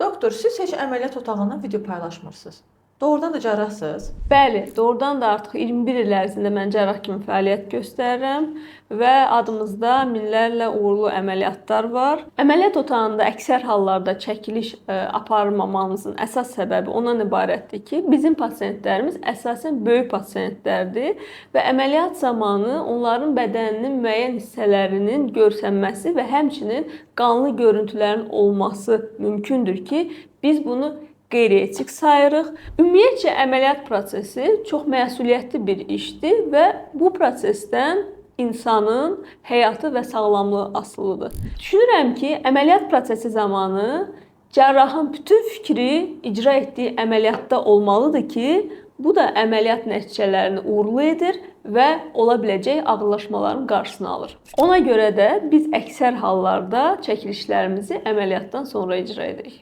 Doktor, siz heç əməliyyat otağından video paylaşmırsınız. Doğrudan da cərrahsınız. Bəli, doğrudan da artıq 21 il ərzində mən cərrah kimi fəaliyyət göstərirəm və adımızda minlərlə uğurlu əməliyyatlar var. Əməliyyat otağında əksər hallarda çəkiliş aparmamamızın əsas səbəbi ondan ibarətdir ki, bizim pasiyentlərimiz əsasən böyük pasiyentlərdir və əməliyyat zamanı onların bədəninin müəyyən hissələrinin görsənməsi və həmçinin qanlı görüntülərin olması mümkündür ki, biz bunu qeyri-etik sayırıq. Ümumiyyətcə əməliyyat prosesi çox məsuliyyətli bir işdir və bu prosesdən insanın həyatı və sağlamlığı asılıdır. Düşünürəm ki, əməliyyat prosesi zamanı cərrahın bütün fikri icra etdiyi əməliyyatda olmalıdır ki, bu da əməliyyat nəticələrini uğurlu edir və ola biləcək ağırlaşmaların qarşısını alır. Ona görə də biz əksər hallarda çəkilişlərimizi əməliyyatdan sonra icra edirik.